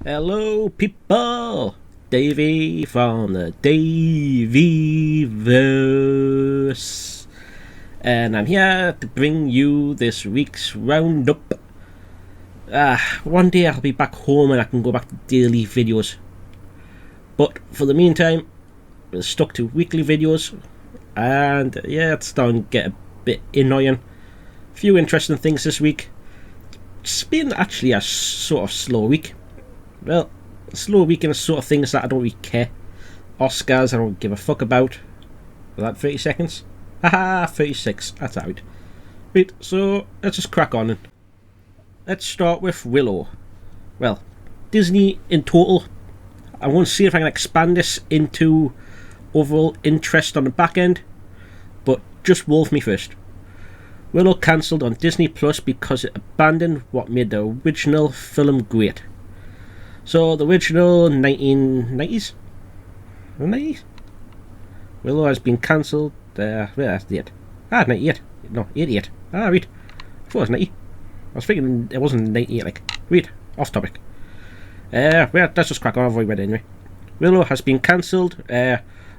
Hello, people! Davey from the Davey Verse, and I'm here to bring you this week's roundup. One day I'll be back home and I can go back to daily videos, but for the meantime, we're stuck to weekly videos, and it's starting to get a bit annoying. Few interesting things this week. It's been actually a sort of slow week. Well, a slow week in the sort of things that I don't really care. Oscars I don't give a fuck about. Was that 30 seconds? Haha, 36. That's out. Right, so let's just crack on. Let's start with Willow. Well, Disney in total. I want to see if I can expand this into overall interest on the back end. But just wolf me first. Willow cancelled on Disney Plus because it abandoned what made the original film great. So the original 1990s? 90s? Willow has been cancelled. That's the it. 98. No, 88. Right. I thought it was 90. I was thinking it wasn't 98, like. Right, off topic. Let's just crack on. I've already read it anyway. Willow has been cancelled,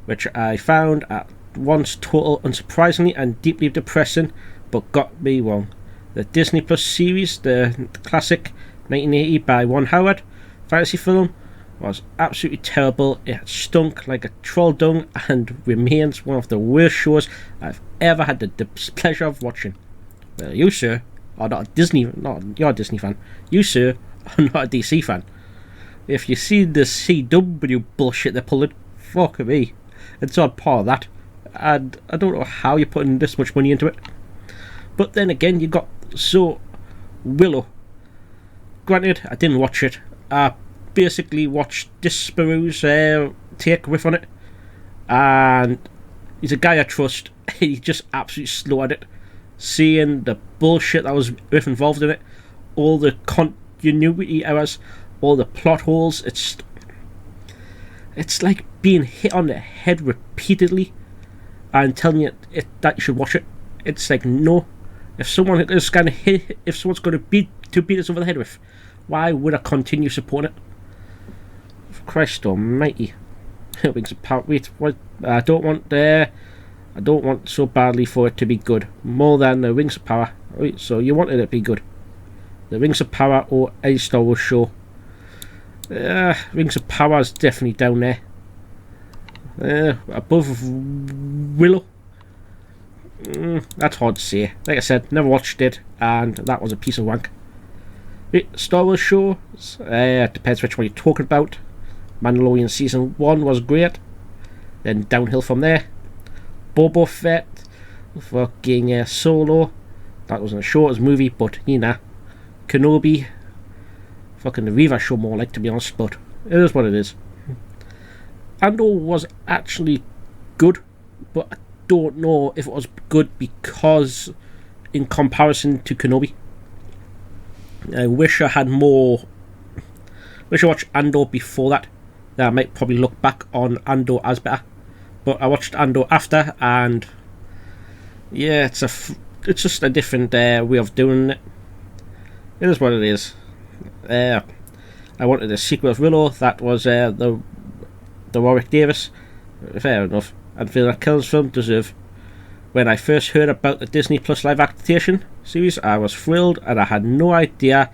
which I found at once total unsurprisingly and deeply depressing, but got me wrong. The Disney Plus series, the classic 1980 by Ron Howard fantasy film, was absolutely terrible. It stunk like a troll dung and remains one of the worst shows I've ever had the displeasure of watching. Well, you, sir, are not a Disney fan. You, sir, are not a DC fan. If you see the CW bullshit they're pulling, fuck me, it's on par of that. And I don't know how you're putting this much money into it. But then again, you got Willow. Granted, I didn't watch it. I basically watched Disparu's take riff on it, and he's a guy I trust. He just absolutely slaughtered it. Seeing the bullshit that was involved in it, all the continuity errors, all the plot holes, it's like being hit on the head repeatedly and telling you that you should watch it. It's like, no. If someone's going to beat us over the head with, why would I continue supporting it? For Christ almighty. Wings of Power. Wait, what? I don't want so badly for it to be good. More than the Rings of Power. Wait, so you wanted it to be good. The Rings of Power or a Star Wars show. Rings of Power is definitely down there. Above Willow. That's hard to say. Like I said, never watched it, and that was a piece of wank. Star Wars shows, depends which one you're talking about. Mandalorian Season 1 was great, then downhill from there. Boba Fett, fucking Solo, that wasn't a show, it was a movie, but Kenobi, fucking the Riva show more like, to be honest, but it is what it is. Andor was actually good, but I don't know if it was good because in comparison to Kenobi. I wish I had more. Wish I watched Andor before that. Then I might probably look back on Andor as better. But I watched Andor after, and it's just a different way of doing it. It is what it is. I wanted a sequel of Willow. That was the Warwick Davis. Fair enough. And feel that Kills film deserve. When I first heard about the Disney Plus live adaptation series, I was thrilled, and I had no idea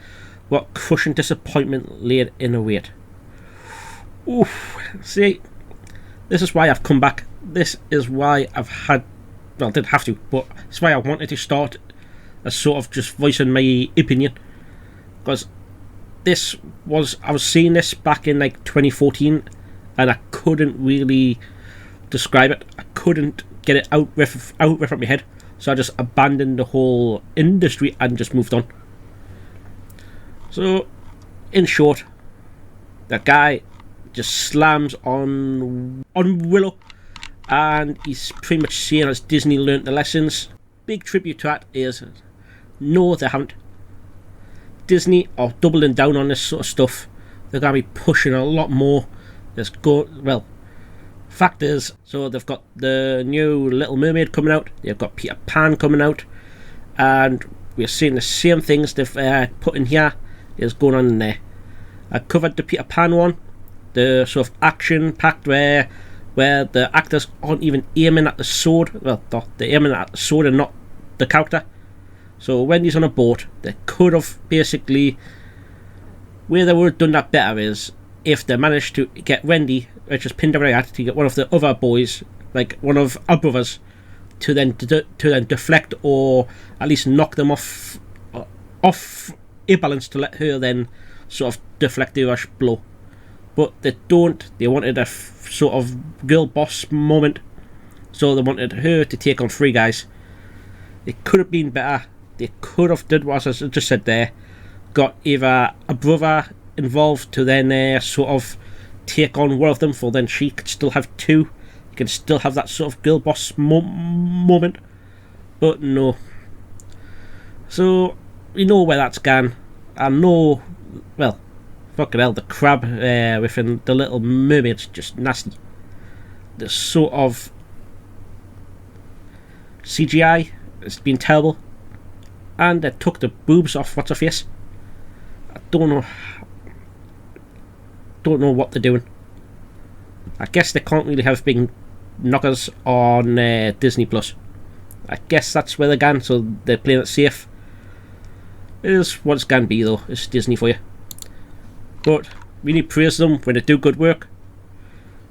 what crushing disappointment laid in a wait. Oof. See, this is why I've come back. This is why I didn't have to, but it's why I wanted to start as sort of just voicing my opinion. Because I was seeing this back in like 2014, and I couldn't really describe it. I couldn't get it out from my head, so I just abandoned the whole industry and just moved on. So, in short, that guy just slams on Willow, and he's pretty much saying as Disney learnt the lessons. Big tribute to that is, no, they haven't. Disney are doubling down on this sort of stuff. They're going to be pushing a lot more. Fact is, so they've got the new Little Mermaid coming out, they've got Peter Pan coming out, and we're seeing the same things they've put in here is going on in there. I covered the Peter Pan one, the sort of action-packed where the actors aren't even aiming at the sword. Well, they're aiming at the sword and not the character. So when he's on a boat, they could have basically... Where they would have done that better is if they managed to get Wendy, which is pinned around to get one of the other boys, like one of our brothers, to then deflect or at least knock them off a balance to let her then sort of deflect the rush blow. But they don't. They wanted a sort of girl boss moment, so they wanted her to take on three guys. It could have been better. They could have did what I just said there. Got either a brother involved to then sort of take on one of them, for then she could still have two. You can still have that sort of girl boss moment. But no. So, we know where that's gone. I know, well, fucking hell, the crab within the Little Mermaid's just nasty. The sort of CGI has been terrible. And they took the boobs off what's her face. I don't know what they're doing. I guess they can't really have big knockers on Disney Plus. I guess that's where they're gone, so they're playing it safe. It is what it's going to be though. It's Disney for you. But we need to praise them when they do good work.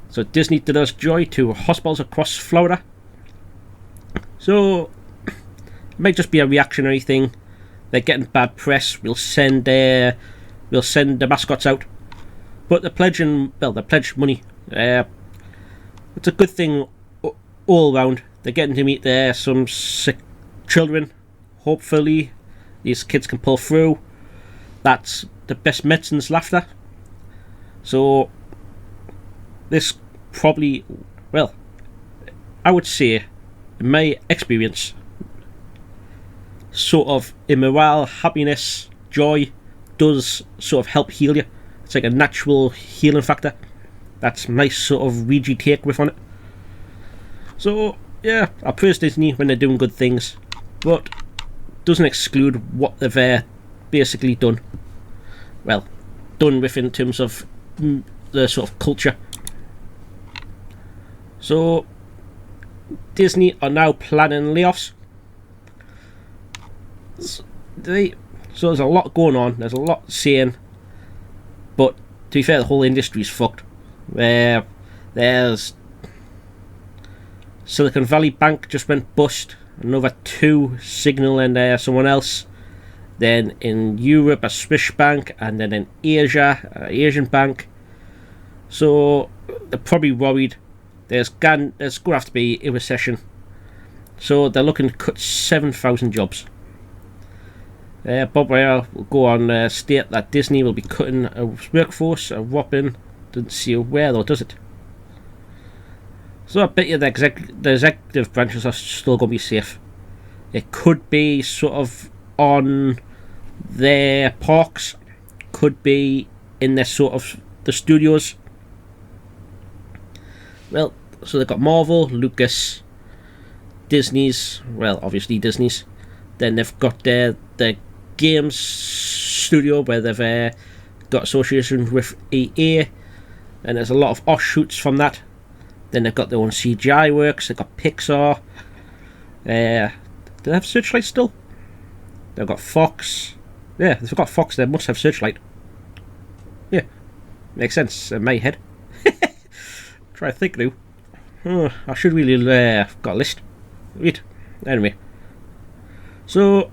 So Disney did us joy to hospitals across Florida. So it might just be a reactionary thing. They're getting bad press. We'll send the mascots out, but they're pledging money. It's a good thing all round. They're getting to meet some sick children. Hopefully, these kids can pull through. That's the best medicine's laughter. So this probably, well, I would say, in my experience, sort of in morale, happiness, joy does sort of help heal you. It's like a natural healing factor. That's my sort of Ouija take with on it. So yeah, I praise Disney when they're doing good things, but doesn't exclude what they've basically done. Well, done within terms of the sort of culture. So Disney are now planning layoffs. So there's a lot going on. There's a lot saying, but to be fair, the whole industry's fucked. There's Silicon Valley Bank just went bust. Another two, Signal and someone else. Then in Europe, a Swiss bank, and then in Asia, an Asian bank. So they're probably worried. There's going to have to be a recession. So they're looking to cut 7,000 jobs. Bob Iger will go on state that Disney will be cutting a workforce, a whopping, doesn't see where though, does it? So I bet you the executive branches are still going to be safe. It could be sort of on their parks, could be in their sort of the studios. Well, so they've got Marvel, Lucas, Disney's, well obviously Disney's. Then they've got their games studio where they've got association with EA, and there's a lot of offshoots from that. Then they've got their own CGI works. They've got Pixar. Do they have Searchlight still? They've got Fox. Yeah, they've got Fox. They must have Searchlight. Yeah, makes sense in my head. Try to think now. Oh, I should really got a list. Wait. Anyway, so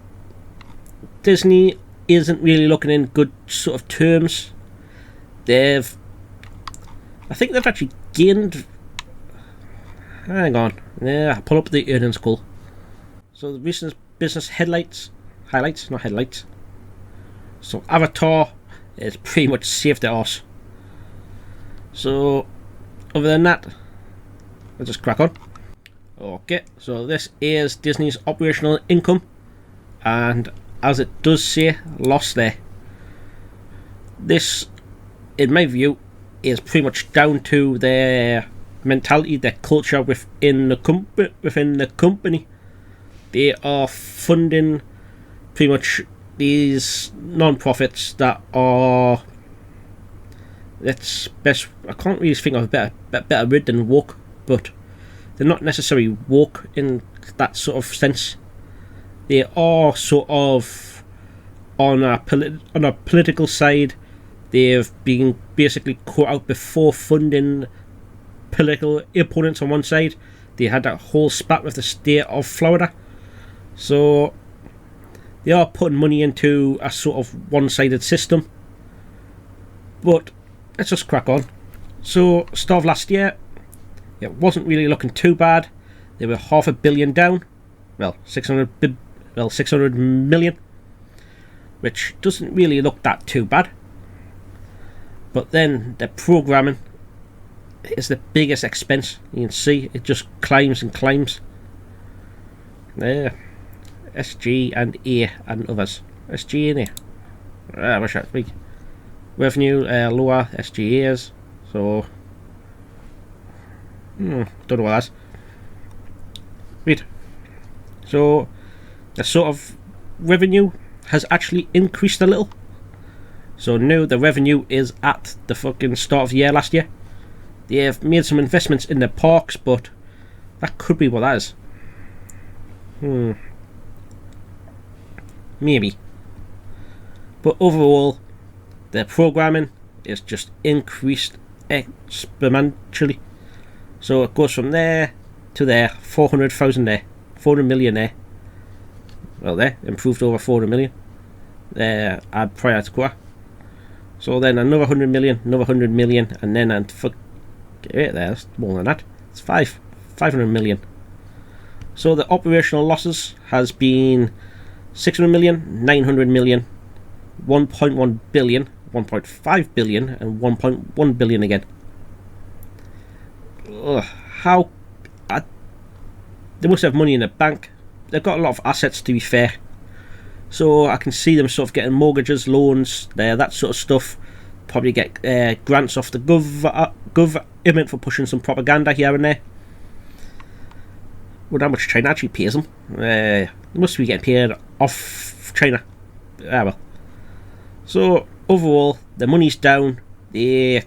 Disney isn't really looking in good sort of terms. I think they've actually gained. Hang on. Yeah, I'll pull up the earnings call. So the recent business highlights, not headlights. So Avatar is pretty much saved their arse. So other than that, let's just crack on. Okay, so this is Disney's operational income, and as it does say, loss there. This, in my view, is pretty much down to their mentality, their culture within the company. They are funding pretty much these non-profits that are It's best. I can't really think of a better word than woke, but they're not necessarily woke in that sort of sense. They are sort of on a political side. They've been basically caught out before funding political opponents on one side. They had that whole spat with the state of Florida, so they are putting money into a sort of one-sided system. But let's just crack on. So, start of last year, it wasn't really looking too bad. They were $500 million down. Well, 600 million, which doesn't really look that too bad. But then the programming is the biggest expense. You can see it just climbs and climbs. There, SG and A and others. SG and A. I wish I speak. Revenue lower, SGAs, so don't know what that's. Wait. So the sort of revenue has actually increased a little. So now the revenue is at the fucking start of the year last year. They have made some investments in the parks, but that could be what that is. Maybe. But overall, their programming is just increased exponentially. So it goes from there to there, 400,000 there, 400 million there. Well, there, improved over 400 million. There, add prior to quarter. So then another 100 million, another 100 million, and then there's more than that. It's 500 million. So the operational losses has been 600 million, 900 million, 1.1 billion, 1.5 billion, and 1.1 billion again. They must have money in the bank. They've got a lot of assets, to be fair. So I can see them sort of getting mortgages, loans, that sort of stuff. Probably get grants off the government for pushing some propaganda here and there. Well, how much China actually pays them? They must be getting paid off China. Well. So overall, the money's down. If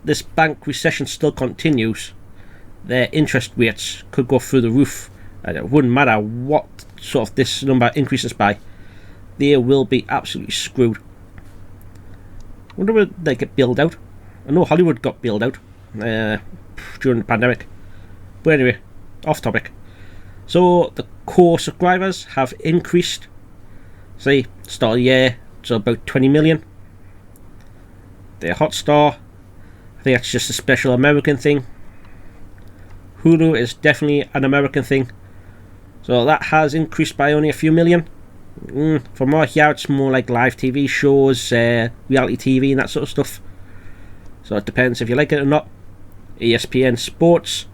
this bank recession still continues, their interest rates could go through the roof. And it wouldn't matter what sort of this number increases by. They will be absolutely screwed. I wonder whether they get bailed out. I know Hollywood got bailed out during the pandemic. But anyway, off topic. So the core subscribers have increased. Say, start of the year to about 20 million. Their Hotstar, I think that's just a special American thing. Hulu is definitely an American thing. So that has increased by only a few million. From what I hear, it's more like live TV shows, reality TV and that sort of stuff. So it depends if you like it or not. ESPN Sports,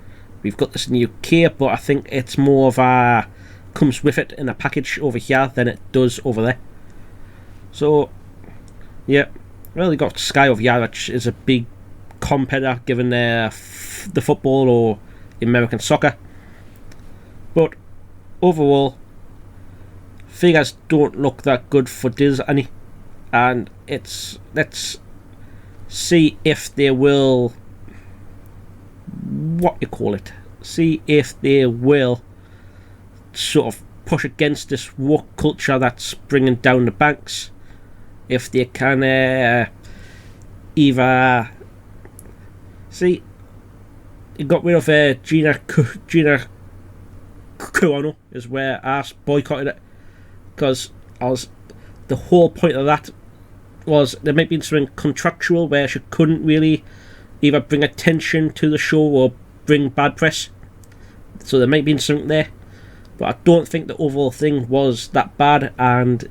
we've got this in the UK, but I think it's more of a comes with it in a package over here than it does over there. So yeah, well, you got Sky over here, which is a big competitor given the football or American soccer. But overall, figures don't look that good for Disney, and let's see if they will see if they will sort of push against this woke culture that's bringing down the banks. If they can either see, it got rid of Gina Carano is where I boycotted it, because the whole point of that was there might be something contractual where she couldn't really either bring attention to the show or bring bad press. So there might be something there, but I don't think the overall thing was that bad, and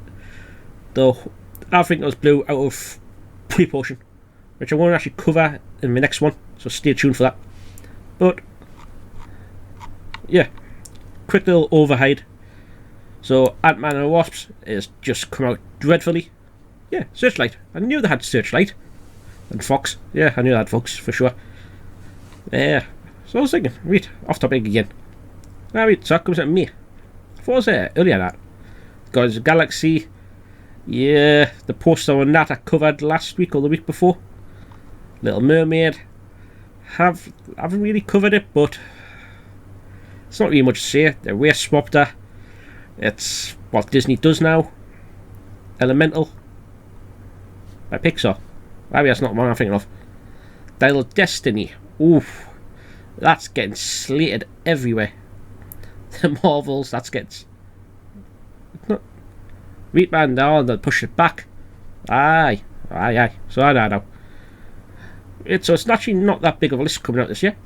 I think it was blew out of proportion, which I won't actually cover in my next one, so stay tuned for that. But yeah, quick little overhide. So Ant-Man and the Wasp is just come out dreadfully. Yeah, Searchlight. I knew they had Searchlight. And Fox. Yeah, I knew they had Fox for sure. Yeah. So I was thinking, wait, off topic again. Wait, so that comes out of me. I thought it was earlier that. Guardians of the Galaxy. Yeah, the poster on that I covered last week or the week before. Little Mermaid. Haven't really covered it, but it's not really much to say. They race swapped her. It's what Disney does now. Elemental by Pixar. Maybe that's not the one I'm thinking of. Untitled Destiny. Oof, that's getting slated everywhere. The Marvels, that's getting. Read man down, they'll push it back. Aye. So I know. So it's actually not that big of a list coming out this year.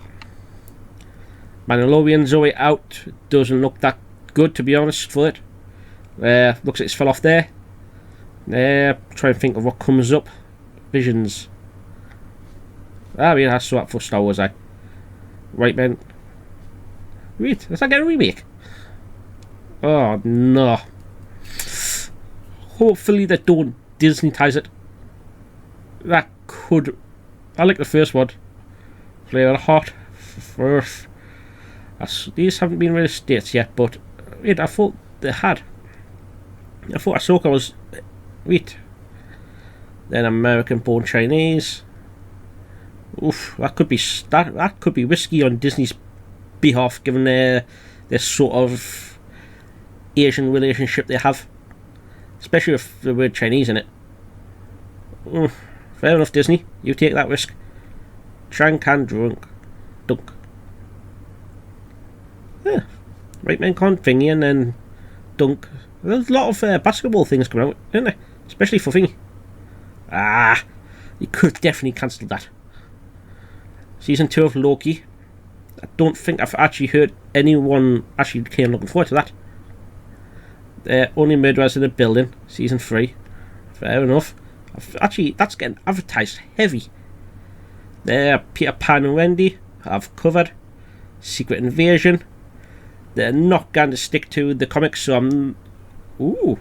Mandalorian's already out. Doesn't look that good, to be honest, for it. Looks like it's fell off there. Try and think of what comes up. Visions. I saw that for Star Wars. Right then. Wait, does that get a remake? Oh no. Hopefully they don't Disney-tize it. That could. I like the first one. Flavor of Hot. First. These haven't been released dates yet, but wait, I thought they had. I thought Ahsoka was. Wait. Then American-born Chinese. Oof, that could be risky on Disney's behalf, given their sort of Asian relationship they have, especially with the word Chinese in it. Fair enough, Disney. You take that risk. Tran can dunk. Yeah. Right man con thingy and then dunk. There's a lot of basketball things coming out, isn't there? Especially for thingy. You could definitely cancel that. Season 2 of Loki. I don't think I've actually heard anyone actually came looking forward to that. Only Murderers in the Building. Season 3. Fair enough. Actually, that's getting advertised heavy. Peter Pan and Wendy. I've covered. Secret Invasion. They're not going to stick to the comics, so I'm. Ooh.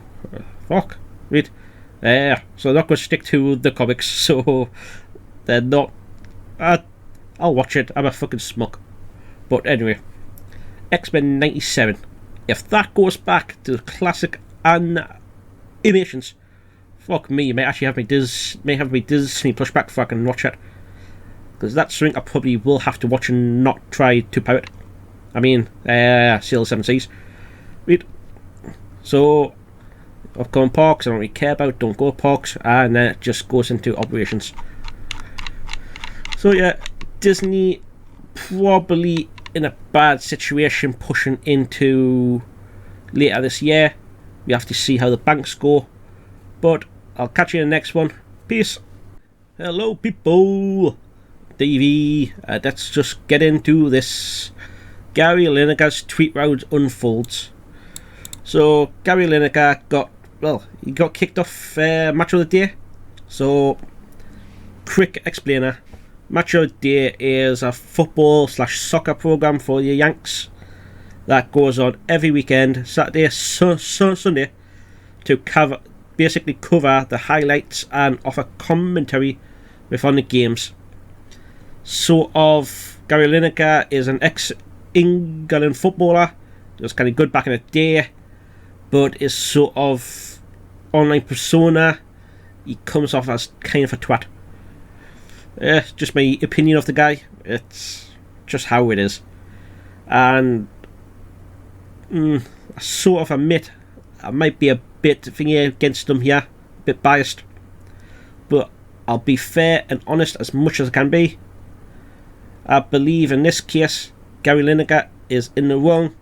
Fuck. Wait. So they're not going to stick to the comics, so they're not. I'll watch it. I'm a fucking smuck. But anyway, X-Men 97. If that goes back to the classic animations, fuck me, you may actually have me Disney push back before I can watch it. Because that's something I probably will have to watch and not try to pirate. I mean, Sail 7 Seas. Right. So, upcoming parks I don't really care about, don't go parks, and then it just goes into operations. So yeah, Disney probably in a bad situation pushing into later this year. We have to see how the banks go. But I'll catch you in the next one. Peace. Hello people. Davey. Let's just get into this. Gary Lineker's tweet round unfolds. So Gary Lineker got kicked off Match of the Day. So quick explainer. Match of the Day is a football/soccer program for the Yanks that goes on every weekend, Saturday, Sunday, to basically cover the highlights and offer commentary within the games. Gary Lineker is an ex-England footballer, just kind of good back in the day, but is sort of online persona. He comes off as kind of a twat. Just my opinion of the guy. It's just how it is. And I sort of admit I might be a bit thingy against him here, a bit biased. But I'll be fair and honest as much as I can be. I believe in this case Gary Lineker is in the wrong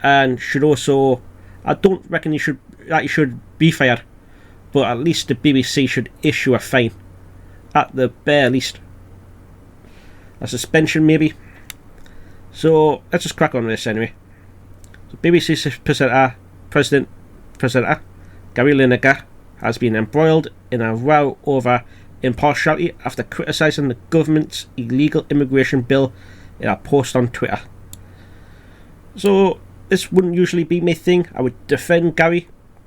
and should also. I don't reckon he should be fired, but at least the BBC should issue a fine. At the bare least. A suspension, maybe. So, let's just crack on with this anyway. So, BBC President Gary Lineker has been embroiled in a row over impartiality after criticising the government's illegal immigration bill in a post on Twitter. So, this wouldn't usually be my thing. I would defend Gary.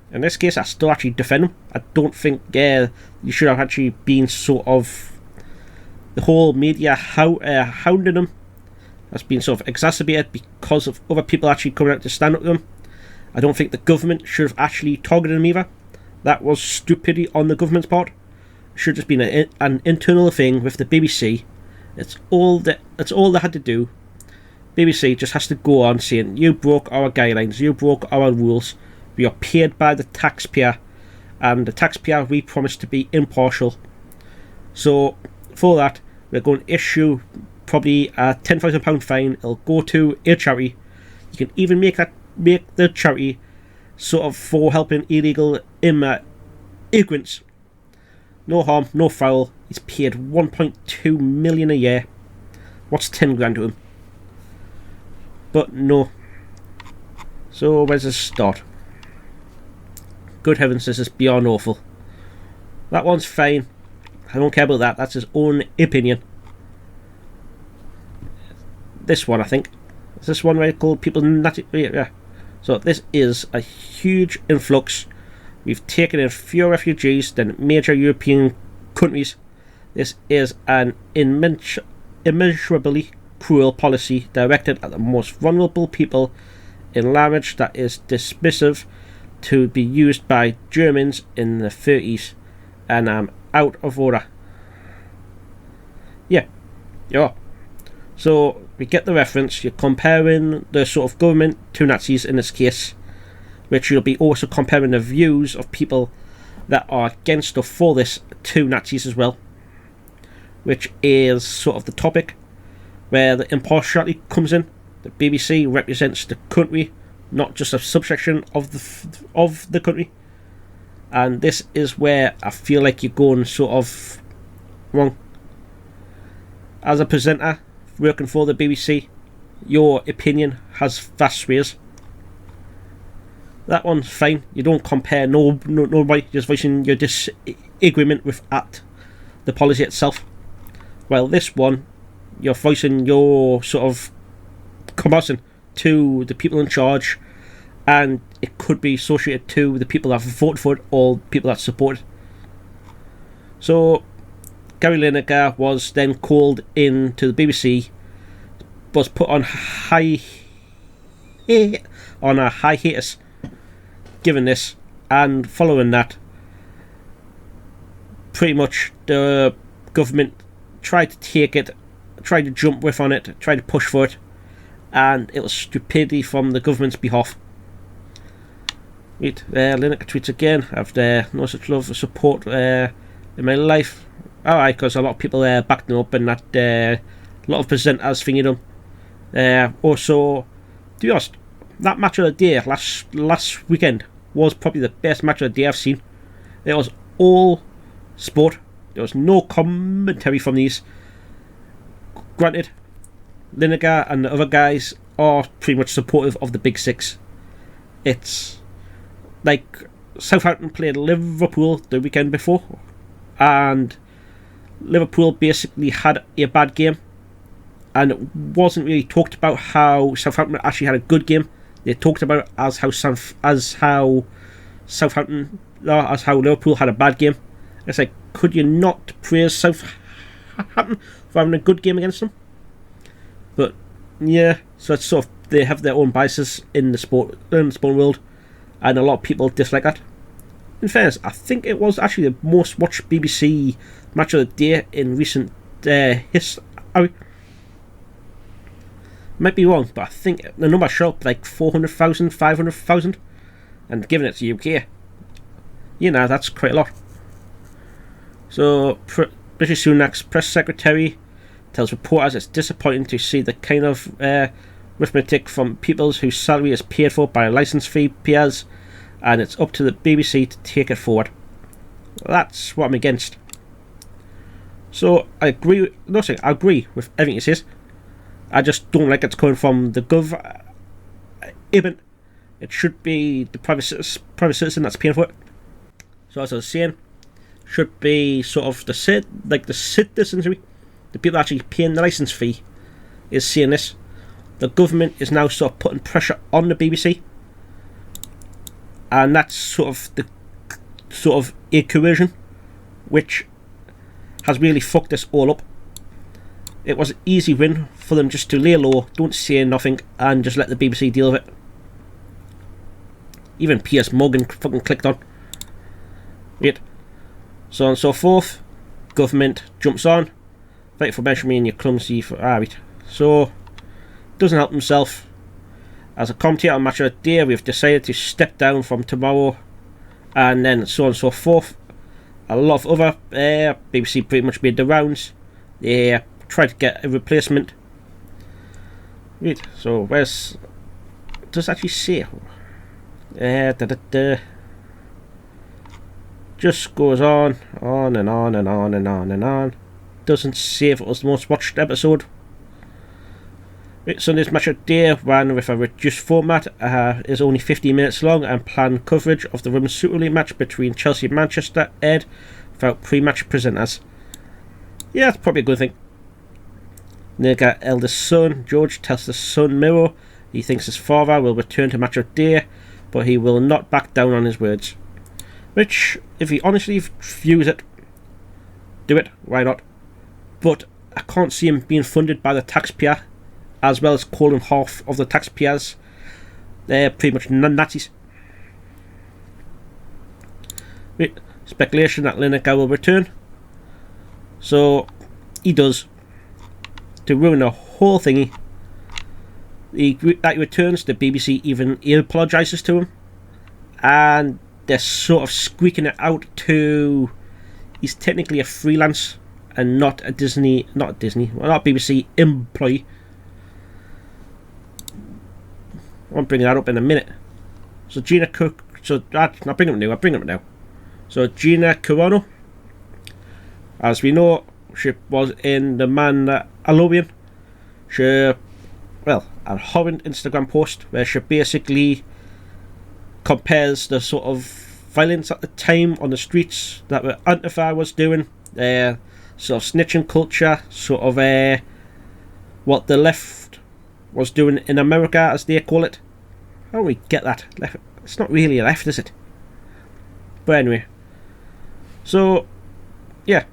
In this case, I still actually defend him. I don't think you should have actually been sort of the whole media hounding him. That's been sort of exacerbated because of other people actually coming out to stand up to him. I don't think the government should have actually targeted him either. That was stupidity on the government's part. It should have just been an internal thing with the BBC. It's all they had to do. BBC just has to go on saying, you broke our guidelines, you broke our rules, we are paid by the taxpayer, and the taxpayer we promised to be impartial. So for that, we're going to issue probably a £10,000 fine. It'll go to a charity. You can even make the charity sort of for helping illegal immigrants. No harm, no foul. He's paid 1.2 million a year. What's 10 grand to him? But no. So where's the start? Good heavens, this is beyond awful. That one's fine. I don't care about that. That's his own opinion. This one, I think. Is this one where I call people natty? Yeah. So this is a huge influx. We've taken in fewer refugees than major European countries. This is an immeasurably cruel policy directed at the most vulnerable people in language that is dismissive to be used by Germans in the 30s. And I'm out of order. Yeah. So we get the reference. You're comparing the sort of government to Nazis in this case, which you'll be also comparing the views of people that are against or for this to Nazis as well, which is sort of the topic where the impartiality comes in. The BBC represents the country, not just a subsection of the country, and this is where I feel like you're going sort of wrong. As a presenter working for the BBC, your opinion has vast swayers. That one's fine. You don't compare nobody, just voicing your disagreement with the policy itself. While this one, you're voicing your sort of comparison to the people in charge, and it could be associated to the people that voted for it or people that support it. So Gary Lineker was then called in to the BBC, was put on a hiatus given this, and following that, pretty much the government tried to take it, tried to jump with on it, tried to push for it, and it was stupidity from the government's behalf. Right, Lineker tweets again, I've no such love or support in my life. Alright, because a lot of people backed them up, and that a lot of presenters thingied them. Also, to be honest, that match of the day last weekend was probably the best match of the day I've seen. It was all sport. There was no commentary from these. Granted, Lineker and the other guys are pretty much supportive of the Big Six. It's like Southampton played Liverpool the weekend before, and Liverpool basically had a bad game, and it wasn't really talked about how Southampton actually had a good game. They talked about it as how Liverpool had a bad game. It's like, could you not praise Southampton for having a good game against them? But yeah, so it's sort of, they have their own biases in the sport world, and a lot of people dislike that. In fairness, I think it was actually the most watched BBC match of the day in recent history. Might be wrong, but I think the number shot up like 400,000, 500,000, and given it to UK, that's quite a lot. So British Sunak's press secretary tells reporters it's disappointing to see the kind of arithmetic from people whose salary is paid for by license fee payers, and it's up to the BBC to take it forward. That's what I'm against. So I agree with everything he says. I just don't like it's coming from the government. It should be the private citizen that's paying for it. So as I was saying, should be sort of the citizenry, the people actually paying the licence fee, is saying this. The government is now sort of putting pressure on the BBC, and that's sort of a coercion, which has really fucked us all up. It was an easy win for them just to lay low, don't say nothing, and just let the BBC deal with it. Even Piers Morgan fucking clicked on. Right. So on and so forth. Government jumps on. Thank you for mentioning me and you're clumsy for... right. So, doesn't help himself. As a commentator on Match of the Day, we've decided to step down from tomorrow. And then so on and so forth. A lot of other BBC pretty much made the rounds. They tried to get a replacement. Right, so where's... does it actually say? Just goes on and on and on and on and on. Doesn't say if it was the most watched episode. Right, Sunday's Match of the Day ran with a reduced format, is only 15 minutes long, and planned coverage of the Women's Super League match between Chelsea and Manchester aired without pre-match presenters. Yeah, that's probably a good thing. Lineker's eldest son, George, tells the Sun Mirror he thinks his father will return to Match of the Day, but he will not back down on his words. Which, if he honestly views it, do it, why not? But I can't see him being funded by the taxpayer, as well as calling half of the taxpayers they're pretty much Nazis. Speculation that Lineker will return. So he does. To ruin the whole thingy, he returns. The BBC even apologises to him, and they're sort of squeaking it out to he's technically a freelance and not a BBC employee. I'll bring that up in a minute. So Gina Cook, I'll bring it up now. So Gina Carano, as we know, she was in The Man Alone. She, well, a horrid Instagram post where she basically compares the sort of violence at the time on the streets that Antifa was doing, sort of snitching culture, sort of what the left was doing in America, as they call it. How do we get that? Left? It's not really a left, is it? But anyway, so yeah,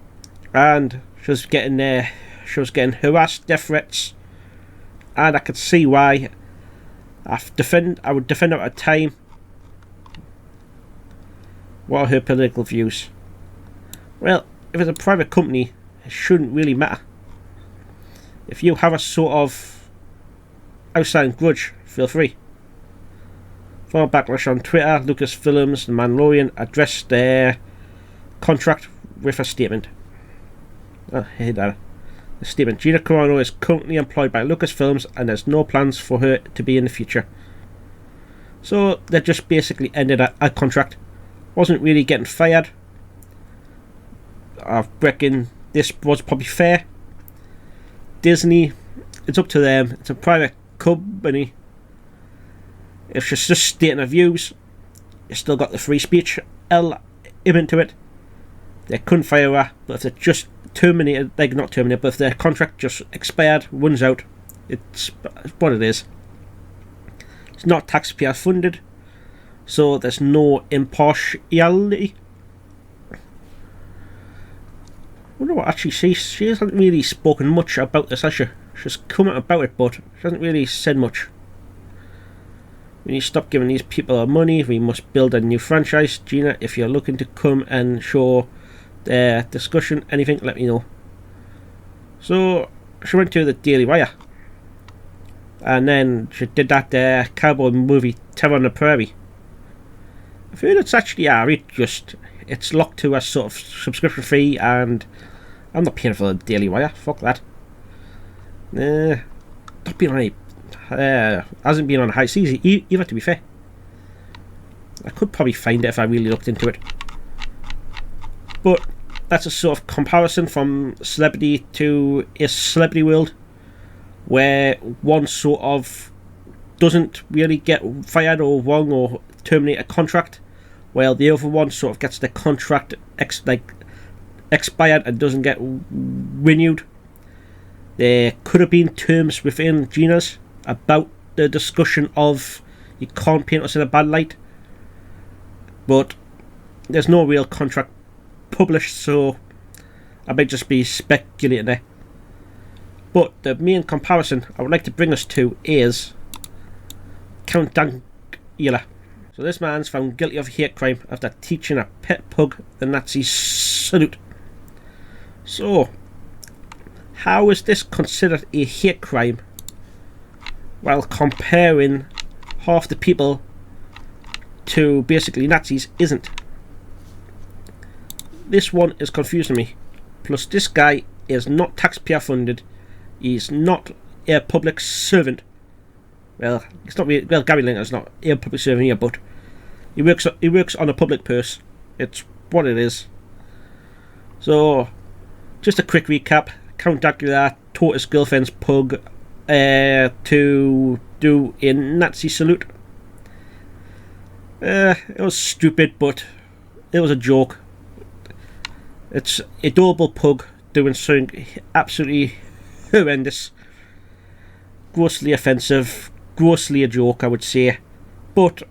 and she was getting harassed, death threats, and I could see why. I would defend her at a time. What are her political views? Well, if it's a private company, it shouldn't really matter. If you have a sort of outstanding grudge, feel free. For backlash on Twitter, Lucasfilms and Mandalorian addressed their contract with a statement. Oh, hey there. The statement: Gina Carano is currently employed by Lucasfilms and there's no plans for her to be in the future. So they just basically ended a contract. Wasn't really getting fired. I reckon this was probably fair. Disney, it's up to them. It's a private company. If she's just stating her views, you still got the free speech element to it. They couldn't fire her, but if they just terminated, not terminated, but if their contract just expired, runs out, it's what it is. It's not taxpayer funded, so there's no impartiality. I wonder what actually she hasn't really spoken much about this, has she? She's come out about it, but she hasn't really said much. We need to stop giving these people our money. We must build a new franchise. Gina, if you're looking to come and show their discussion, anything, let me know. So she went to the Daily Wire, and then she did that cowboy movie Terror on the Prairie. I've heard it's actually it's locked to a sort of subscription fee, and I'm not paying for the Daily Wire. Fuck that. Not being on any hasn't been on high seas either, to be fair. I could probably find it if I really looked into it. But that's a sort of comparison from celebrity to a celebrity world, where one sort of doesn't really get fired or wrong or terminate a contract, while the other one sort of gets the contract expired and doesn't get renewed. There could have been terms within Gina's about the discussion of you can't paint us in a bad light, but there's no real contract published, so I might just be speculating there. But the main comparison I would like to bring us to is Count Dankula. So this man's found guilty of hate crime after teaching a pet pug the Nazi salute. So, how is this considered a hate crime while comparing half the people to basically Nazis isn't? This one is confusing me. Plus, this guy is not taxpayer funded. He's not a public servant. Well, it's not really, well, Gary Linker's not a public servant here, but he works on a public purse. It's what it is. So, just a quick recap. Count Dracula taught his girlfriend's pug to do a Nazi salute. It was stupid, but it was a joke. It's an adorable pug doing something absolutely horrendous, grossly offensive, grossly a joke, I would say. But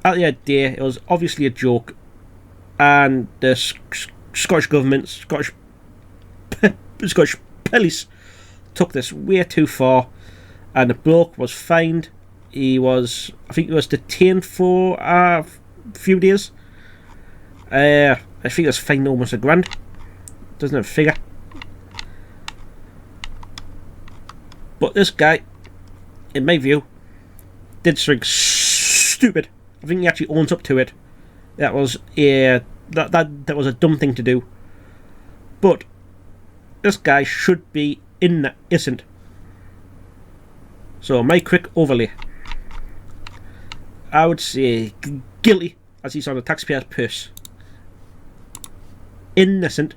at the end of the day, it was obviously a joke, and the Scottish government, Scottish police took this way too far, and the bloke was fined. I think he was detained for a few days. I think he was fined almost £1,000. Doesn't have a figure. But this guy, in my view, did something stupid. I think he actually owns up to it. That was a dumb thing to do. But this guy should be innocent. So my quick overlay. I would say guilty, as he's on the taxpayer's purse. Innocent,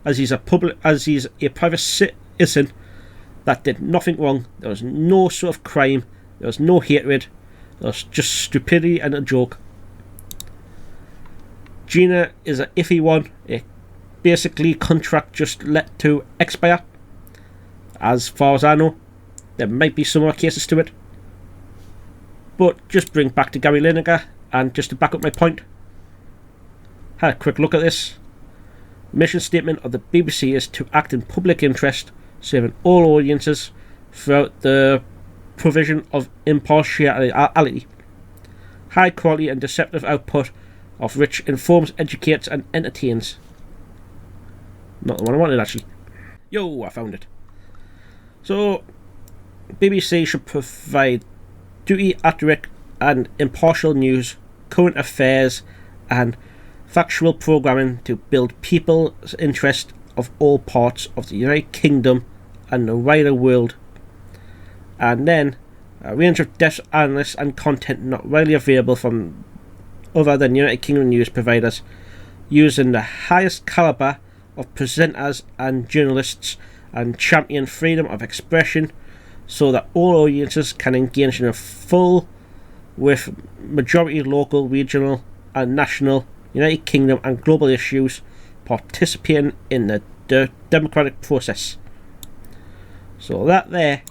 as he's a private citizen that did nothing wrong. There was no sort of crime. There was no hatred. There was just stupidity and a joke. Gina is an iffy one. A basically contract just let to expire. As far as I know, there might be some more cases to it. But just bring back to Gary Lineker, and just to back up my point, had a quick look at this. Mission statement of the BBC is to act in public interest, serving all audiences throughout the provision of impartiality, high quality and deceptive output of which informs, educates and entertains. Not the one I wanted, actually. Yo, I found it. So, BBC should provide duty, accurate and impartial news, current affairs and factual programming to build people's interest of all parts of the United Kingdom and the wider world. And then a range of depth analysis and content not widely available from other than United Kingdom news providers, using the highest calibre of presenters and journalists, and champion freedom of expression so that all audiences can engage in a full with majority local, regional and national, United Kingdom and global issues, participating in the democratic process. So that there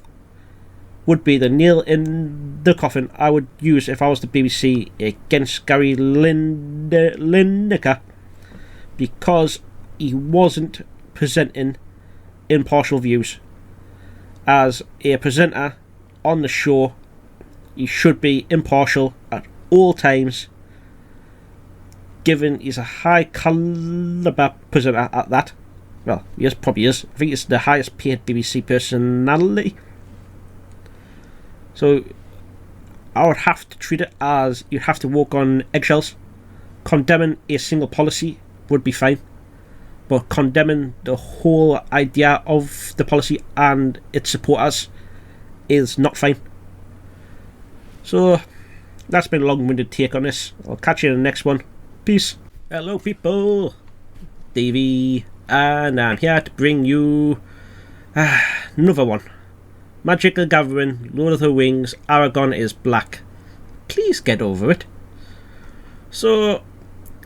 would be the nail in the coffin I would use if I was the BBC against Gary Lineker, because he wasn't presenting impartial views. As a presenter on the show, he should be impartial at all times, given he's a high calibre presenter at that. Well, he probably is. I think it's the highest paid BBC personality. So I would have to treat it as you have to walk on eggshells. Condemning a single policy would be fine, but condemning the whole idea of the policy and its supporters is not fine. So that's been a long-winded take on this. I'll catch you in the next one. Peace. Hello people, Davey, and I'm here to bring you another one. Magic the Gathering, Lord of the Rings, Aragorn is black. Please get over it. So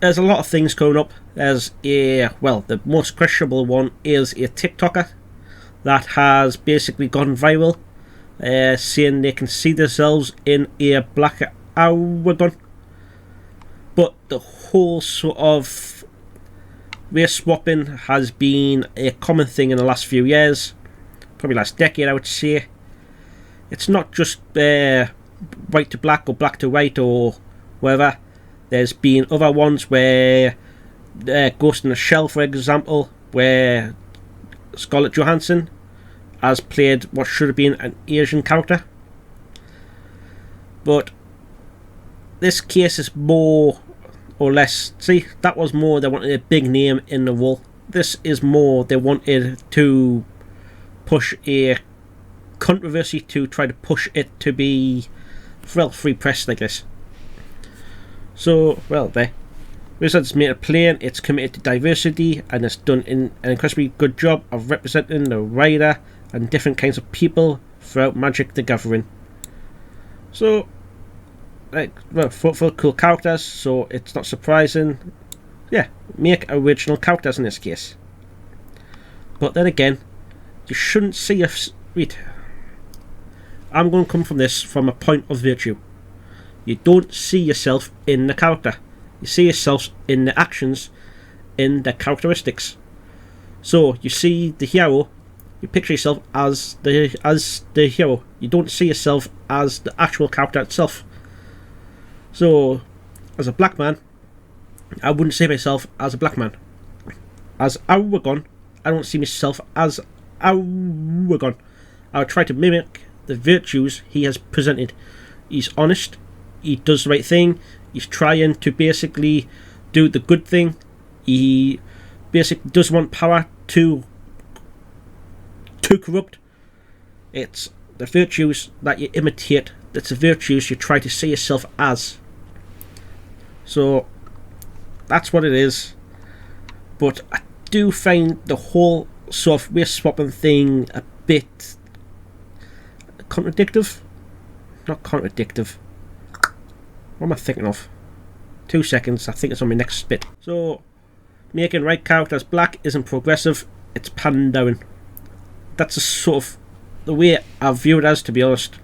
there's a lot of things coming up. There's the most questionable one is a TikToker that has basically gone viral, saying they can see themselves in a black Aragorn. But the whole sort of race swapping has been a common thing in the last few years, probably last decade I would say. It's not just white to black or black to white or whatever. There's been other ones where Ghost in the Shell, for example, where Scarlett Johansson has played what should have been an Asian character. But this case is more or less... See, that was more they wanted a big name in the role. This is more they wanted to push a controversy, to try to push it to be, well, free press, I guess. So, well, there. Wizards made a plan, it's committed to diversity, and it's done in an incredibly good job of representing the writer and different kinds of people throughout Magic the Gathering. So, like, well, for cool characters, so it's not surprising. Yeah, make original characters in this case. But then again, you shouldn't see a... Wait. I'm going to come from this from a point of virtue. You don't see yourself in the character. You see yourself in the actions, in the characteristics. So, you see the hero, you picture yourself as the hero. You don't see yourself as the actual character itself. So, as a black man, I wouldn't see myself as a black man. As Aragon, I don't see myself as Aragon. I would try to mimic the virtues he has presented. He's honest, he does the right thing, he's trying to basically do the good thing, he basically does want power to corrupt. It's the virtues that you imitate, that's the virtues you try to see yourself as. So that's what it is. But I do find the whole sort of race swapping thing a bit contradictive. Not contradictive. What am I thinking of? 2 seconds, I think it's on my next bit. So, making right characters black isn't progressive, it's pandering. That's a sort of the way I view it as, to be honest.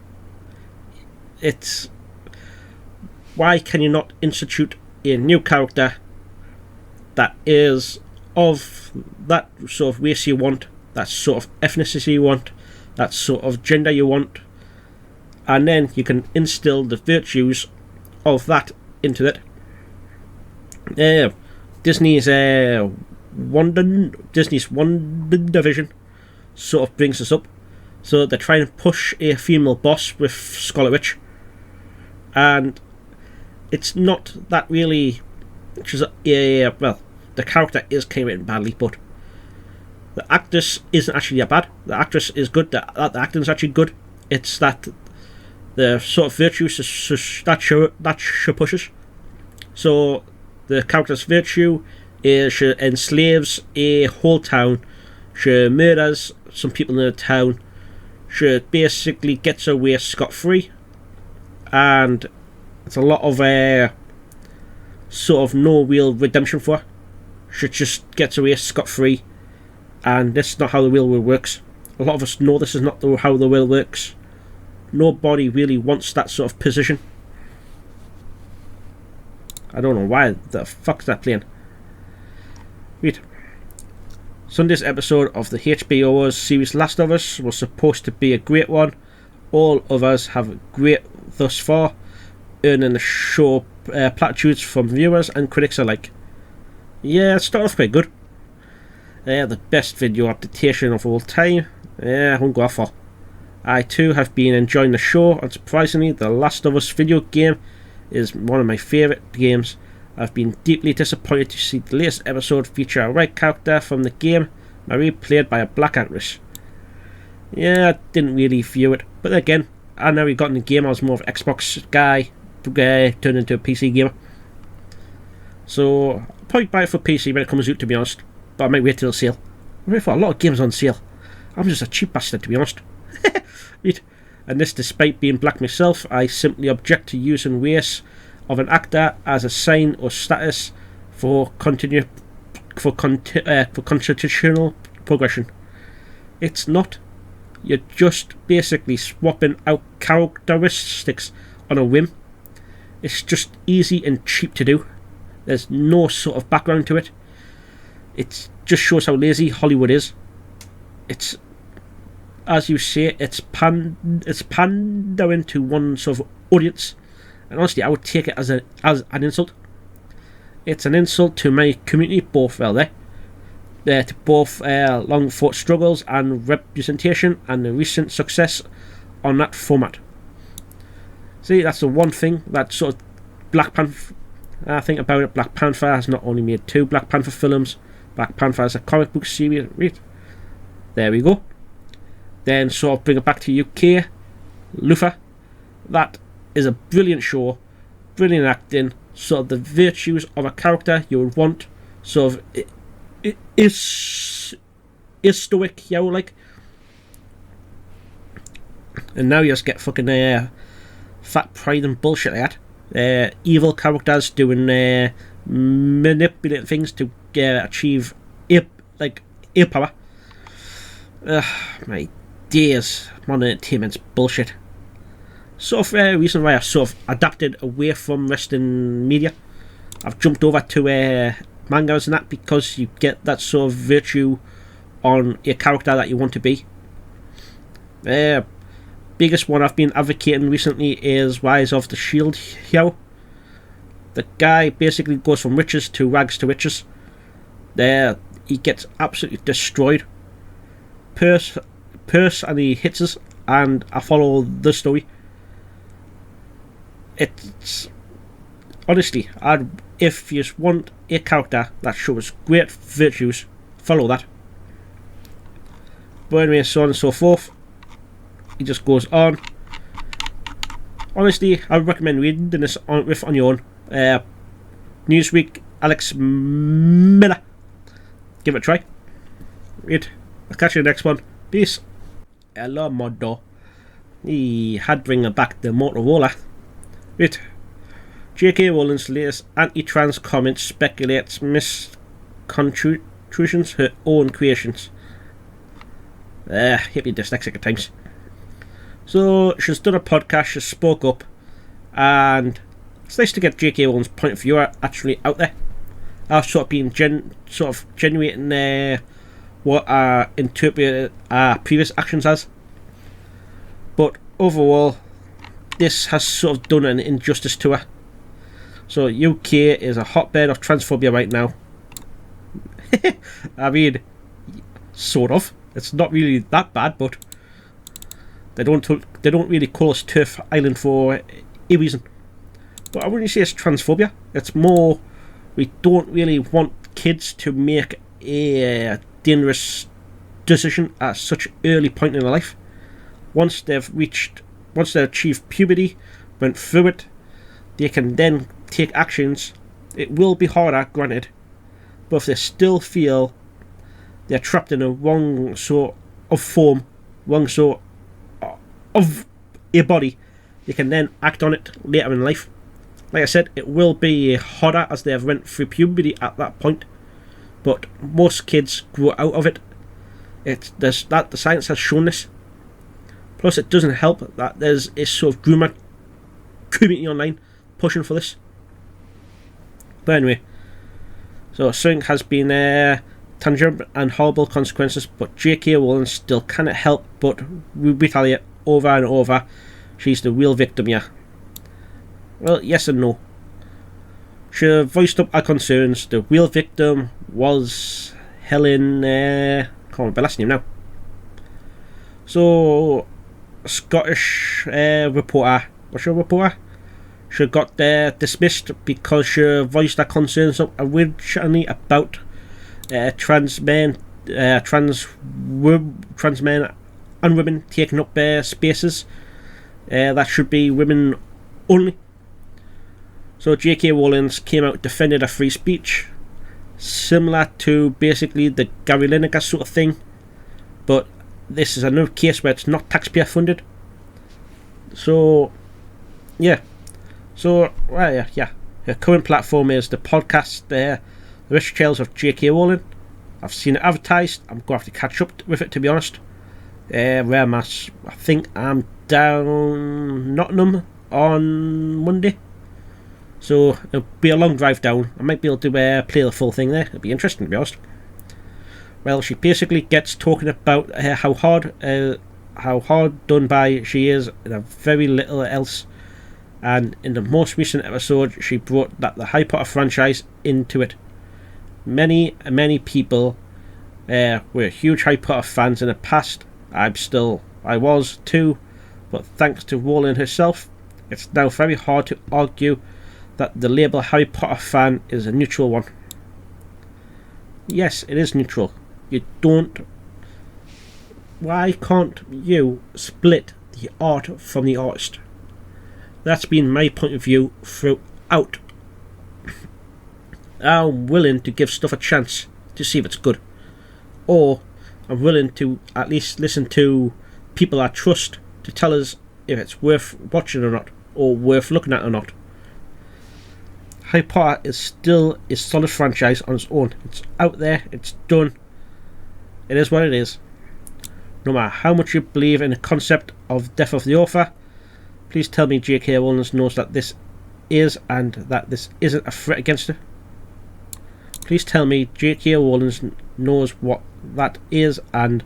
It's... Why can you not institute a new character that is of that sort of race you want, that sort of ethnicity you want, that sort of gender you want, and then you can instill the virtues of that into it. Disney's WandaVision sort of brings this up. So they're trying to push a female boss with Scarlet Witch, and it's not that really... well, the character is kind of written badly, but the actress isn't actually that bad. The actress is good, the acting is actually good. It's that the sort of virtues that she pushes. So the character's virtue is she enslaves a whole town, she murders some people in the town, she basically gets away scot-free, and it's a lot of sort of no real redemption for her. She just gets away scot-free, and this is not how the real world works. A lot of us know this is not how the world works. Nobody really wants that sort of position. I don't know why the fuck's that playing. Wait. Sunday's episode of the HBO series Last of Us was supposed to be a great one. All of us have great thus far, earning the show platitudes from viewers and critics alike. Yeah, it started off quite good. The best video adaptation of all time. Yeah, I won't go for. I too have been enjoying the show, and surprisingly, The Last of Us video game is one of my favourite games. I've been deeply disappointed to see the latest episode feature a white character from the game, Marie, played by a black actress. Yeah, I didn't really view it, but again, I never got in the game. I was more of an Xbox guy, turned into a PC gamer. So, I'll probably buy it for PC when it comes out, to be honest, but I might wait till the sale. I'm waiting for a lot of games on sale. I'm just a cheap bastard, to be honest. Right. And this despite being black myself, I simply object to using race of an actor as a sign or status for constitutional progression. It's not. You're just basically swapping out characteristics on a whim. It's just easy and cheap to do. There's no sort of background to it. It just shows how lazy Hollywood is. It's, as you say, it's pandering to one sort of audience, And honestly, I would take it as an insult. It's an insult to my community, both to both long fought struggles and representation and the recent success on that format. See, that's the one thing that sort of Black Panther. I think about it. Black Panther has not only made 2 Black Panther films. Black Panther has a comic book series. Right. There we go. Then sort of bring it back to UK. Luther. That is a brilliant show. Brilliant acting. Sort of the virtues of a character you would want. Sort of it is stoic, like. And now you just get fucking fat pride and bullshit like that. Evil characters doing manipulating things to achieve air power. My days, modern entertainment's bullshit. Sort of reason why I sort of adapted away from Western media. I've jumped over to mangas and that because you get that sort of virtue on a character that you want to be. Biggest one I've been advocating recently is Rise of the Shield Hero. The guy basically goes from riches to rags to riches. He gets absolutely destroyed. Purse and he hits us, and I follow the story. It's honestly, if you want a character that shows great virtues, follow that. But anyway, so on and so forth. He just goes on. Honestly, I would recommend reading this on your own. Newsweek, Alex Miller. Give it a try. Right. I'll catch you in the next one. Peace. Hello, Modo. He had bringing back the Motorola. Right. J.K. Rowling's latest anti-trans comment speculates misconstrutions her own creations. Hit me dyslexic at times. So she's done a podcast, she spoke up, and it's nice to get J.K. Rowling's point of view actually out there. I've sort of been generating what I interpreted previous actions as. But overall, this has sort of done an injustice to her. So UK is a hotbed of transphobia right now. I mean, sort of. It's not really that bad, but they don't really call us Turf Island for a reason. But I wouldn't say it's transphobia. It's more we don't really want kids to make a dangerous decision at such an early point in their life. Once they've achieved puberty, went through it, they can then take actions. It will be harder, granted, but if they still feel they're trapped in a wrong sort of form, wrong sort of a body, they can then act on it later in life. Like I said, it will be harder as they have went through puberty at that point, but most kids grow out of it. The science has shown this. Plus, it doesn't help that there's a sort of groomer community online pushing for this. But anyway, so something has been tangible and horrible consequences, but J.K. Rowling still cannot help but retaliate over and over. She's the real victim here. Well, yes and no. She voiced up her concerns. The real victim was Helen. Can't remember her last name now. So, Scottish reporter. What's your reporter? She got dismissed because she voiced her concerns originally about trans men and women taking up spaces that should be women only. So J.K. Rowling came out, defended her free speech, similar to basically the Gary Lineker sort of thing, but this is another case where it's not taxpayer funded. So yeah. So yeah. Her current platform is the podcast The Rich Tales of J.K. Rowling. I've seen it advertised. I'm going to have to catch up with it, to be honest. I think I'm down Nottingham on Monday. So it'll be a long drive down. I might be able to play the full thing there. It'll be interesting, to be honest. Well, she basically gets talking about how hard done by she is, and very little else and in the most recent episode she brought the Harry Potter franchise into it. Many people were huge Harry Potter fans in the past. I was too, but thanks to Rowling herself, it's now very hard to argue that the label Harry Potter fan is a neutral one. Yes, it is neutral. Why can't you split the art from the artist? That's been my point of view throughout. I'm willing to give stuff a chance to see if it's good. Or I'm willing to at least listen to people I trust to tell us if it's worth watching or not, or worth looking at or not. Harry Potter is still a solid franchise on its own. It's out there, it's done. It is what it is. No matter how much you believe in the concept of death of the author, please tell me J.K. Rowling knows that this is and that this isn't a threat against her. Please tell me J.K. Rowling knows what that is and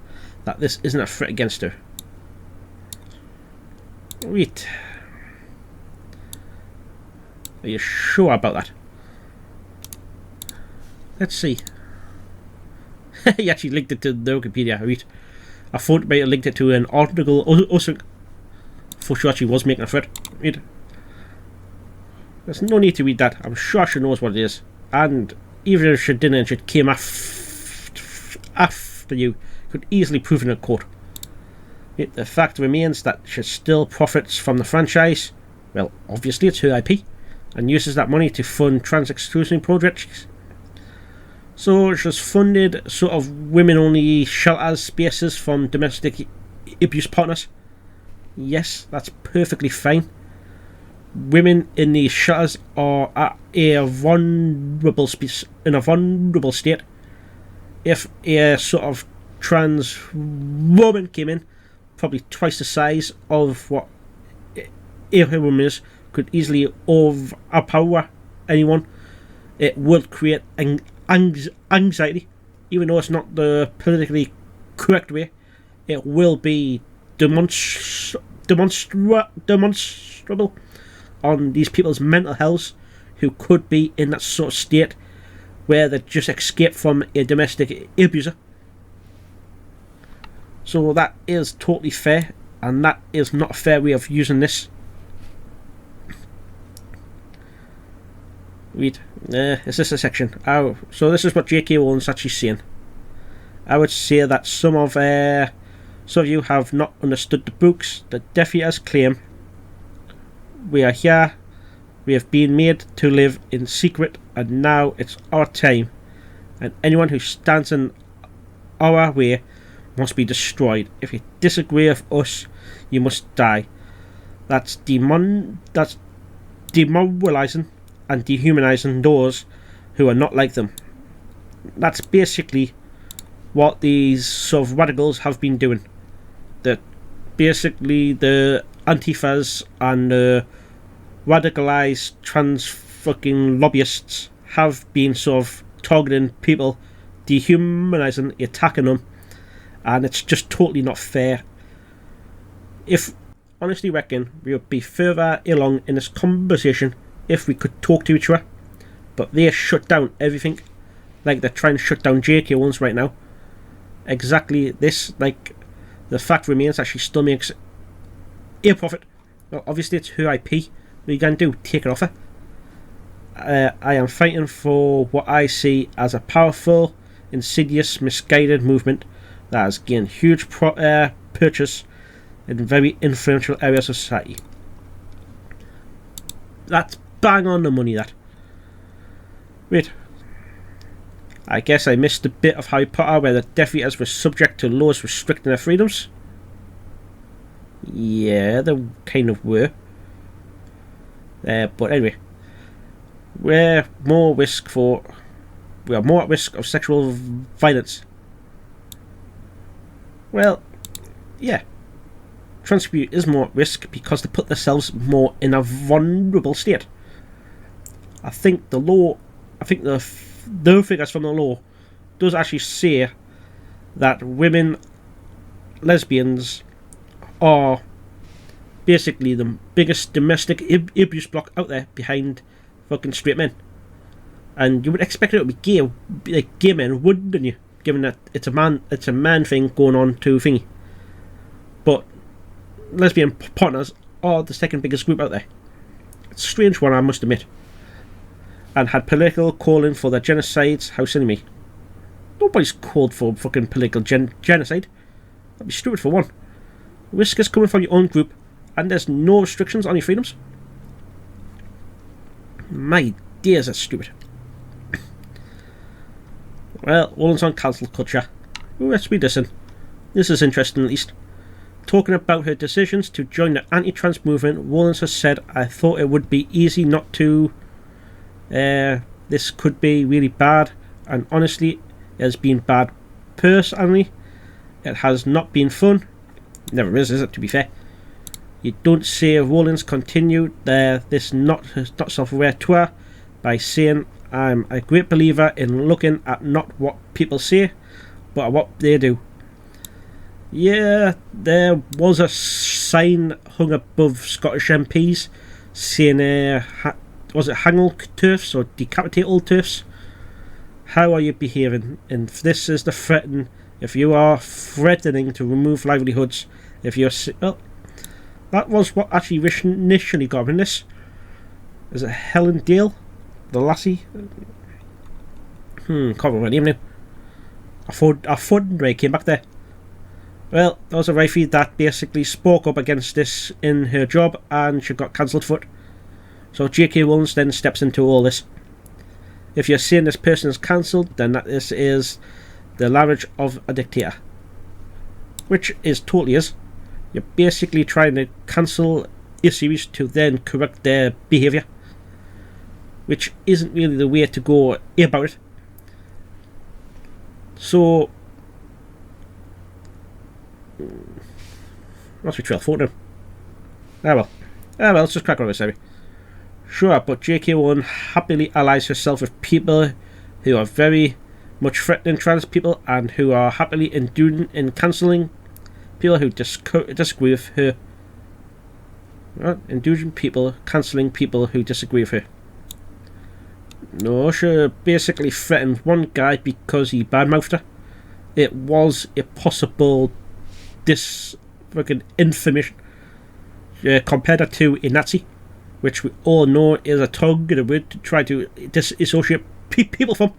that this isn't a threat against her. Wait. Are you sure about that? Let's see. He actually linked it to the Wikipedia. Wait. I thought maybe I linked it to an article. Also, for sure she was making a threat. Wait. There's no need to read that. I'm sure she knows what it is. And even if she didn't and she came after you, could easily prove in a court. Yet the fact remains that she still profits from the franchise. Well, obviously it's her IP, and uses that money to fund trans exclusion projects. So she's funded sort of women-only shelters spaces from domestic abuse partners. Yes, that's perfectly fine. Women in these shelters are at a vulnerable state. If a sort of trans woman came in, probably twice the size of what a woman is, could easily overpower anyone. It would create anxiety, even though it's not the politically correct way. It will be demonstrable on these people's mental health who could be in that sort of state where they just escaped from a domestic abuser. So that is totally fair, and that is not a fair way of using this. Wait, is this a section? Oh, so this is what J.K. Rowling's actually saying. I would say that some of you have not understood the books. The Death Eaters claim we are here, we have been made to live in secret, and now it's our time, and anyone who stands in our way must be destroyed. If you disagree with us, you must die. That's demoralizing and dehumanizing those who are not like them. That's basically what these sort of radicals have been doing. Basically the Antifas and the radicalized trans fucking lobbyists have been sort of targeting people, dehumanizing, attacking them, and it's just totally not fair. If honestly reckon we would be further along in this conversation if we could talk to each other, but they shut down everything, like they're trying to shut down J.K. Rowling right now. Exactly this, like the fact remains that she still makes a profit. Well, obviously it's her IP. What are you going to do? Take it off her? I am fighting for what I see as a powerful, insidious, misguided movement that has gained huge purchase in very influential areas of society. That's bang on the money, that. Wait. I guess I missed the bit of Harry Potter where the Death Eaters were subject to laws restricting their freedoms. Yeah, they kind of were. But anyway, we are more at risk of sexual violence. Well, yeah. Trans people is more at risk because they put themselves more in a vulnerable state. I think the figures from the law does actually say that women, lesbians, are basically the biggest domestic abuse block out there behind fucking straight men. And you would expect it to be gay, like gay men, wouldn't you? Given that it's a man thing going on to thingy. But lesbian partners are the second biggest group out there. It's a strange one, I must admit. And had political calling for their genocides. How silly me. Nobody's called for fucking political genocide. That'd be stupid for one. Risk is coming from your own group, and there's no restrictions on your freedoms. My dears, that's stupid. Well, Rowling's on cancel culture. Ooh, let's read this in. This is interesting, at least. Talking about her decisions to join the anti-trans movement, Rowling has said, "I thought it would be easy not to. This could be really bad, and honestly, it has been bad personally. It has not been fun. Never is it, to be fair. You don't say Rowling's continued this not self-aware tour by saying, I'm a great believer in looking at not what people say, but at what they do. Yeah, there was a sign hung above Scottish MPs saying, was it hang all turfs or decapitate all turfs? How are you behaving? And this is the threaten. If you are threatening to remove livelihoods, if you're... Well, that was what actually initially got in this. Is it Helen Dale? The lassie? Can't remember her name now. I thought Ray came back there. Well, there was a wifey that basically spoke up against this in her job, and she got cancelled for it. So J.K. Rowling then steps into all this. If you're saying this person is cancelled, then this is the language of a dictator. Which is totally is. You're basically trying to cancel a series to then correct their behaviour. Which isn't really the way to go about it. So... Must be 12-14. Well, let's just crack on with it, Sure, but J.K. Rowling happily allies herself with people who are very much threatening trans people and who are happily indulgent in cancelling people who disagree with her. Indulgent people cancelling people who disagree with her. No, she basically threatened one guy because he badmouthed her. It was a possible fucking information. Compared her to a Nazi, which we all know is a targeted word to try to disassociate people from.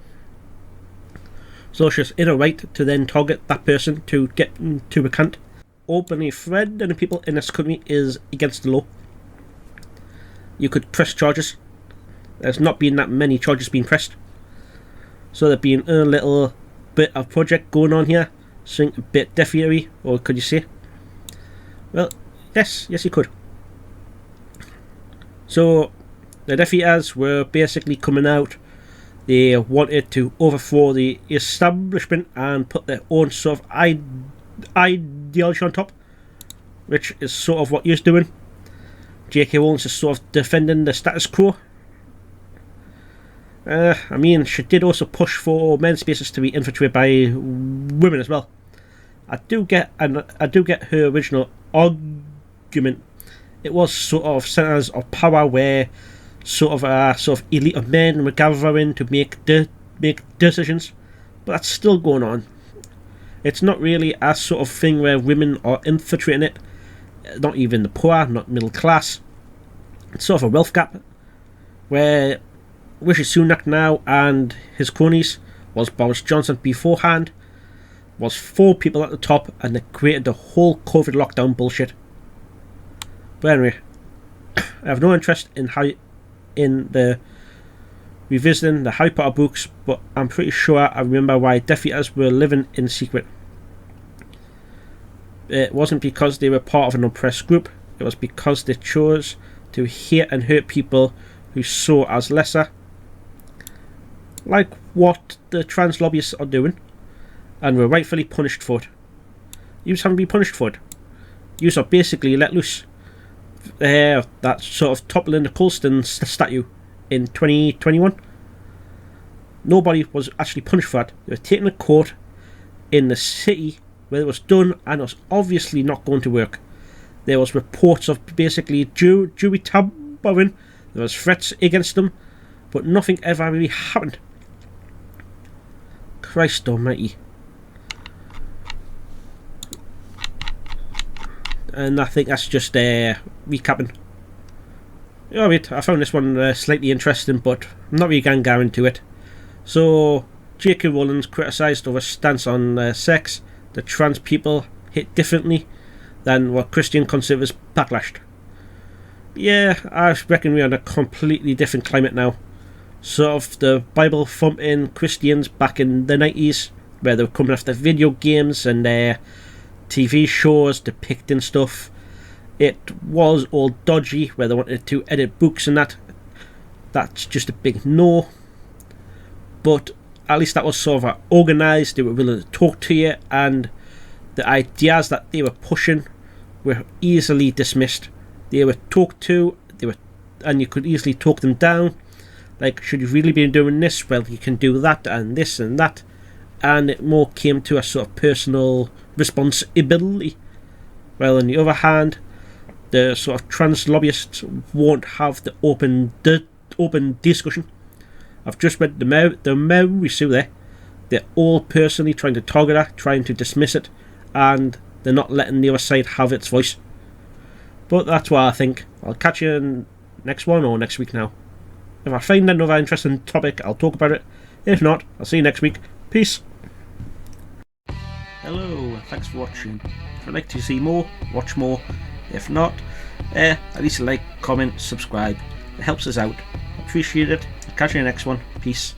So she's in a right to then target that person to get to account. Openly threatening people in this country is against the law. You could press charges. There's not been that many charges being pressed. So there's been a little bit of project going on here. Something a bit defiary, or could you say? Well, yes you could. So the Deaf Eaters were basically coming out. They wanted to overthrow the establishment and put their own sort of ideology on top, which is sort of what you're doing. J.K. Rowling is sort of defending the status quo. I mean, she did also push for men's spaces to be infiltrated by women as well. I do get her original argument. It was sort of centres of power where sort of elite of men were gathering to make decisions, but that's still going on. It's not really a sort of thing where women are infiltrating it. Not even the poor, not middle class. It's sort of a wealth gap where Rishi Sunak now and his cronies, was Boris Johnson beforehand, was 4 people at the top, and they created the whole COVID lockdown bullshit. But anyway, I have no interest in the revisiting the Harry Potter books, but I'm pretty sure I remember why Deaf Eaters were living in secret. It wasn't because they were part of an oppressed group, it was because they chose to hate and hurt people who saw as lesser, like what the trans lobbyists are doing, and were rightfully punished for it. You haven't been punished for it. You are basically let loose. That sort of toppling the Colston statue in 2021. Nobody was actually punished for that. They were taken to court in the city where it was done, and it was obviously not going to work. There was reports of basically Jewy tampering. There was threats against them, but nothing ever really happened. Christ almighty. And I think that's just recapping. Oh wait, I found this one slightly interesting, but I'm not really going to go into it. So, J.K. Rowling criticised over stance on sex, that trans people hit differently than what Christian conservatives backlashed. Yeah, I reckon we're in a completely different climate now. Sort of the Bible thumping Christians back in the 90s, where they were coming after video games and TV shows depicting stuff. It was all dodgy, where they wanted to edit books and that. That's just a big no. But at least that was sort of organised, they were willing to talk to you, and the ideas that they were pushing were easily dismissed. They were talked to, and you could easily talk them down. Like, should you really be doing this? Well, you can do that and this and that. And it more came to a sort of personal responsibility. Well, on the other hand, the sort of trans lobbyists won't have the open discussion. I've just read the Mary Sue there. They're all personally trying to target her, trying to dismiss it, and they're not letting the other side have its voice. But that's what I think. I'll catch you in next one or next week now. If I find another interesting topic, I'll talk about it. If not, I'll see you next week. Peace. Hello, thanks for watching. If you'd like to see more, watch more. If not, at least like, comment, subscribe. It helps us out. Appreciate it. Catch you in the next one. Peace.